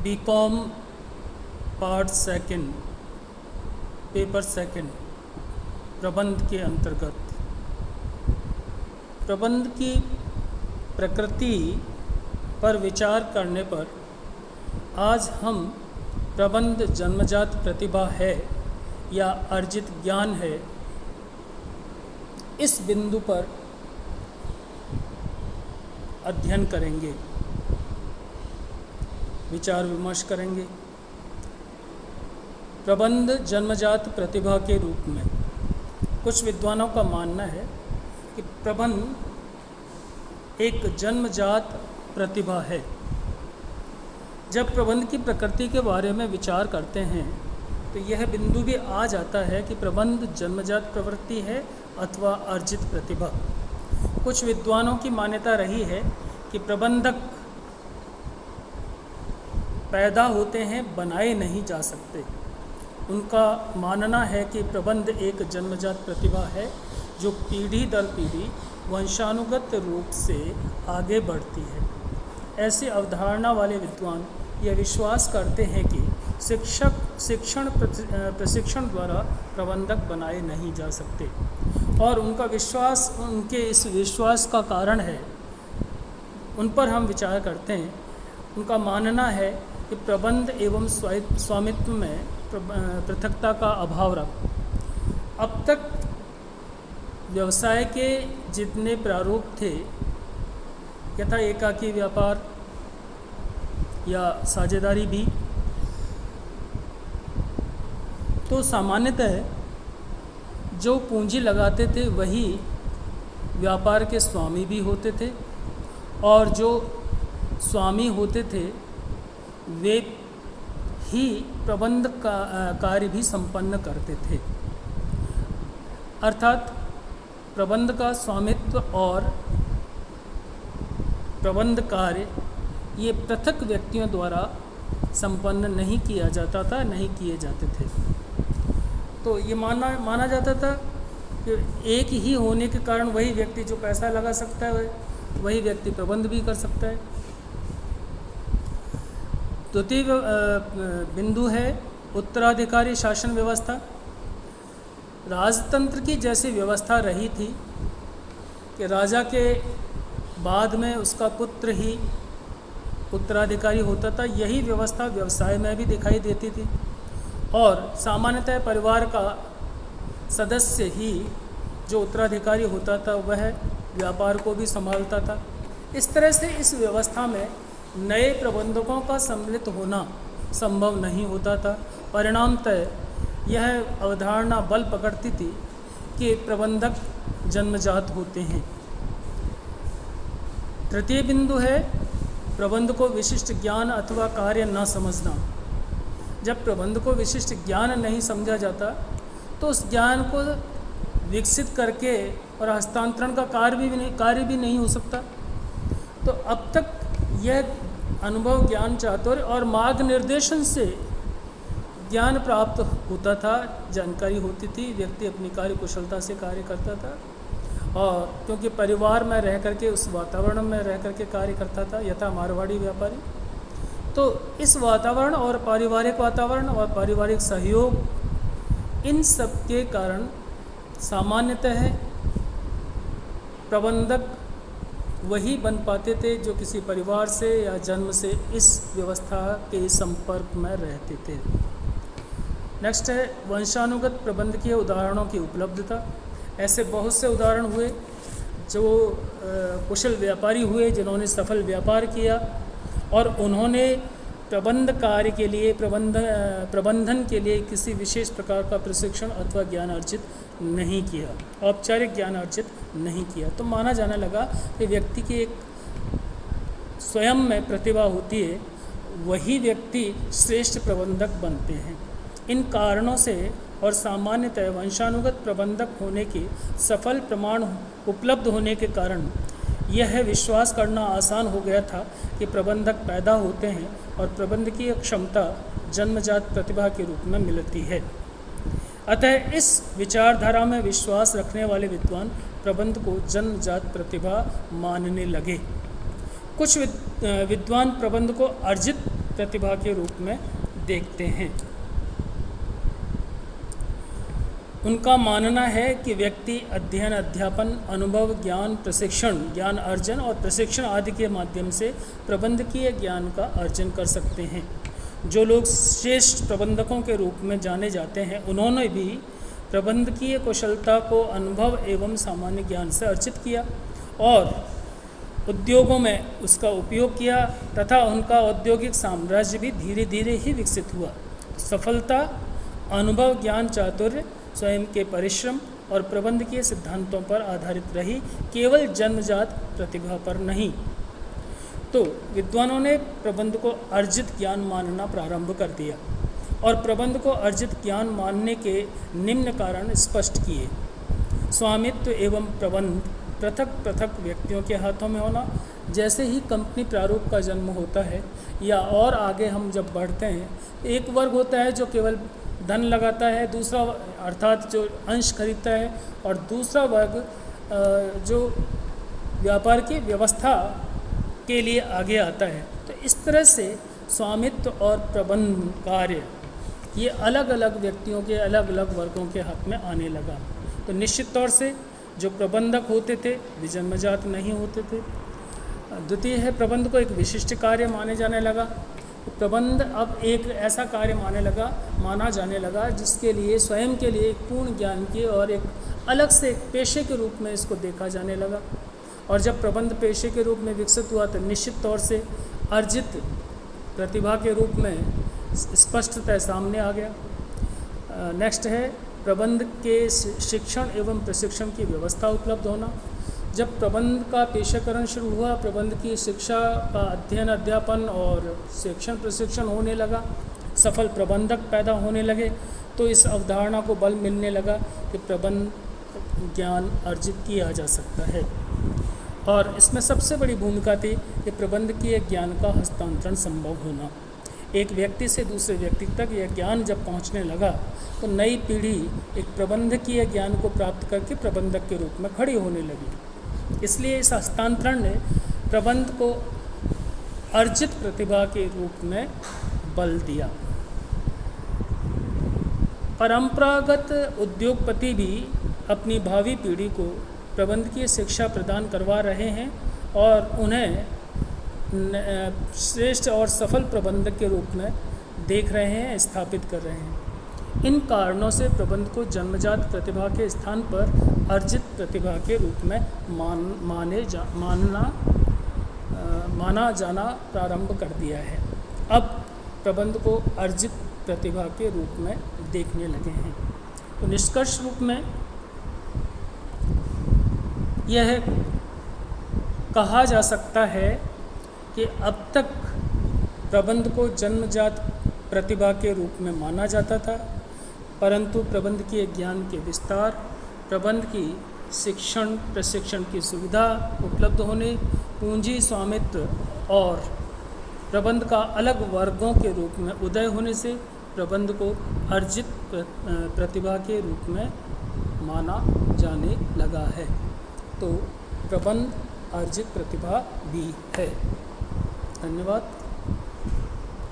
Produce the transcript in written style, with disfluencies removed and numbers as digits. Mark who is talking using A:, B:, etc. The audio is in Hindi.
A: BCom part second paper second प्रबंध के अंतर्गत प्रबंध की प्रकृति पर विचार करने पर आज हम प्रबंध जन्मजात प्रतिभा है या अर्जित ज्ञान है, इस बिंदु पर अध्ययन करेंगे, विचार विमर्श करेंगे। प्रबंध जन्मजात प्रतिभा के रूप में कुछ विद्वानों का मानना है कि प्रबंध एक जन्मजात प्रतिभा है। जब प्रबंध की प्रकृति के बारे में विचार करते हैं तो यह बिंदु भी आ जाता है कि प्रबंध जन्मजात प्रवृत्ति है अथवा अर्जित प्रतिभा। कुछ विद्वानों की मान्यता रही है कि प्रबंधक पैदा होते हैं, बनाए नहीं जा सकते। उनका मानना है कि प्रबंध एक जन्मजात प्रतिभा है जो पीढ़ी दर पीढ़ी वंशानुगत रूप से आगे बढ़ती है। ऐसी अवधारणा वाले विद्वान यह विश्वास करते हैं कि प्रशिक्षण द्वारा प्रबंधक बनाए नहीं जा सकते, और उनके इस विश्वास का कारण है, उन पर हम विचार करते हैं। उनका मानना है कि प्रबंध एवं स्वामित्व में पृथकता का अभाव रख। अब तक व्यवसाय के जितने प्रारूप थे, यथा एकाकी व्यापार या साझेदारी भी, तो सामान्यतः जो पूंजी लगाते थे वही व्यापार के स्वामी भी होते थे, और जो स्वामी होते थे वे ही प्रबंध का कार्य भी संपन्न करते थे। अर्थात प्रबंध का स्वामित्व और प्रबंध कार्य ये पृथक व्यक्तियों द्वारा संपन्न नहीं किया जाता था, नहीं किए जाते थे। तो ये माना जाता था कि एक ही होने के कारण वही व्यक्ति जो पैसा लगा सकता है वही व्यक्ति प्रबंध भी कर सकता है। द्वितीय बिंदु है उत्तराधिकारी शासन व्यवस्था। राजतंत्र की जैसी व्यवस्था रही थी कि राजा के बाद में उसका पुत्र ही उत्तराधिकारी होता था, यही व्यवस्था व्यवसाय में भी दिखाई देती थी, और सामान्यतः परिवार का सदस्य ही जो उत्तराधिकारी होता था वह व्यापार को भी संभालता था। इस तरह से इस व्यवस्था में नए प्रबंधकों का सम्मिलित होना संभव नहीं होता था। परिणामतः यह अवधारणा बल पकड़ती थी कि प्रबंधक जन्मजात होते हैं। तृतीय बिंदु है प्रबंध को विशिष्ट ज्ञान अथवा कार्य न समझना। जब प्रबंध को विशिष्ट ज्ञान नहीं समझा जाता तो उस ज्ञान को विकसित करके और हस्तांतरण का कार्य भी नहीं हो सकता। तो अब तक यह अनुभव, ज्ञान, चातुर्य और मार्ग निर्देशन से ज्ञान प्राप्त होता था, जानकारी होती थी, व्यक्ति अपनी कार्य कुशलता से कार्य करता था, और क्योंकि परिवार में रह करके, उस वातावरण में रह करके कार्य करता था, यथा मारवाड़ी व्यापारी। तो इस वातावरण और पारिवारिक वातावरण और पारिवारिक सहयोग, इन सब के कारण सामान्यतः प्रबंधक वही बन पाते थे जो किसी परिवार से या जन्म से इस व्यवस्था के संपर्क में रहते थे। नेक्स्ट है वंशानुगत प्रबंध के उदाहरणों की उपलब्धता। ऐसे बहुत से उदाहरण हुए जो कुशल व्यापारी हुए जिन्होंने सफल व्यापार किया और उन्होंने प्रबंध कार्य के लिए, प्रबंधन के लिए किसी विशेष प्रकार का प्रशिक्षण अथवा ज्ञान अर्जित नहीं किया, औपचारिक ज्ञान अर्जित नहीं किया। तो माना जाने लगा कि व्यक्ति की एक स्वयं में प्रतिभा होती है, वही व्यक्ति श्रेष्ठ प्रबंधक बनते हैं। इन कारणों से और सामान्यतः वंशानुगत प्रबंधक होने के सफल प्रमाण उपलब्ध होने के कारण यह विश्वास करना आसान हो गया था कि प्रबंधक पैदा होते हैं और प्रबंधकीय क्षमता जन्मजात प्रतिभा के रूप में मिलती है। अतः इस विचारधारा में विश्वास रखने वाले विद्वान प्रबंध को जन्मजात प्रतिभा मानने लगे। कुछ विद्वान प्रबंध को अर्जित प्रतिभा के रूप में देखते हैं। उनका मानना है कि व्यक्ति अध्ययन, अध्यापन, अनुभव, ज्ञान, प्रशिक्षण, ज्ञान अर्जन और प्रशिक्षण आदि के माध्यम से प्रबंधकीय ज्ञान का अर्जन कर सकते हैं। जो लोग श्रेष्ठ प्रबंधकों के रूप में जाने जाते हैं, उन्होंने भी प्रबंधकीय कुशलता को अनुभव एवं सामान्य ज्ञान से अर्जित किया और उद्योगों में उसका उपयोग किया तथा उनका औद्योगिक साम्राज्य भी धीरे धीरे ही विकसित हुआ। सफलता अनुभव, ज्ञान, चातुर्य, स्वयं के परिश्रम और प्रबंधकीय सिद्धांतों पर आधारित रही, केवल जन्मजात प्रतिभा पर नहीं। तो विद्वानों ने प्रबंध को अर्जित ज्ञान मानना प्रारंभ कर दिया और प्रबंध को अर्जित ज्ञान मानने के निम्न कारण स्पष्ट किए। स्वामित्व एवं प्रबंध पृथक पृथक व्यक्तियों के हाथों में होना। जैसे ही कंपनी प्रारूप का जन्म होता है या और आगे हम जब बढ़ते हैं, एक वर्ग होता है जो केवल धन लगाता है, दूसरा अर्थात जो अंश खरीदता है, और दूसरा वर्ग जो व्यापार की व्यवस्था के लिए आगे आता है। तो इस तरह से स्वामित्व और प्रबंध कार्य ये अलग अलग व्यक्तियों के अलग अलग वर्गों के हाथ में आने लगा। तो निश्चित तौर से जो प्रबंधक होते थे वे जन्मजात नहीं होते थे। द्वितीय है, प्रबंध को एक विशिष्ट कार्य माने जाने लगा। प्रबंध अब एक ऐसा कार्य माना जाने लगा जिसके लिए स्वयं के लिए एक पूर्ण ज्ञान की और एक अलग से एक पेशे के रूप में इसको देखा जाने लगा। और जब प्रबंध पेशे के रूप में विकसित हुआ तो निश्चित तौर से अर्जित प्रतिभा के रूप में स्पष्टतः सामने आ गया। नेक्स्ट है, प्रबंध के शिक्षण एवं प्रशिक्षण की व्यवस्था उपलब्ध होना। जब प्रबंध का पेशेकरण शुरू हुआ, प्रबंध की शिक्षा का अध्ययन, अध्यापन और शिक्षण प्रशिक्षण होने लगा, सफल प्रबंधक पैदा होने लगे, तो इस अवधारणा को बल मिलने लगा कि प्रबंध ज्ञान अर्जित किया जा सकता है। और इसमें सबसे बड़ी भूमिका थी कि प्रबंधकीय ज्ञान का हस्तांतरण संभव होना। एक व्यक्ति से दूसरे व्यक्ति तक यह ज्ञान जब पहुंचने लगा तो नई पीढ़ी एक प्रबंधकीय ज्ञान को प्राप्त करके प्रबंधक के रूप में खड़ी होने लगी। इसलिए इस हस्तांतरण ने प्रबंध को अर्जित प्रतिभा के रूप में बल दिया। परंपरागत उद्योगपति भी अपनी भावी पीढ़ी को प्रबंधकीय शिक्षा प्रदान करवा रहे हैं और उन्हें श्रेष्ठ और सफल प्रबंधक के रूप में देख रहे हैं, स्थापित कर रहे हैं। इन कारणों से प्रबंध को जन्मजात प्रतिभा के स्थान पर अर्जित प्रतिभा के रूप में माना जाना प्रारंभ कर दिया है। अब प्रबंध को अर्जित प्रतिभा के रूप में देखने लगे हैं। तो निष्कर्ष रूप में यह कहा जा सकता है कि अब तक प्रबंध को जन्मजात प्रतिभा के रूप में माना जाता था, परंतु प्रबंधकीय ज्ञान के विस्तार, प्रबंध की शिक्षण प्रशिक्षण की सुविधा उपलब्ध होने, पूंजी, स्वामित्व और प्रबंध का अलग वर्गों के रूप में उदय होने से प्रबंध को अर्जित प्रतिभा के रूप में माना जाने लगा है। तो प्रबंध अर्जित प्रतिभा भी है। धन्यवाद।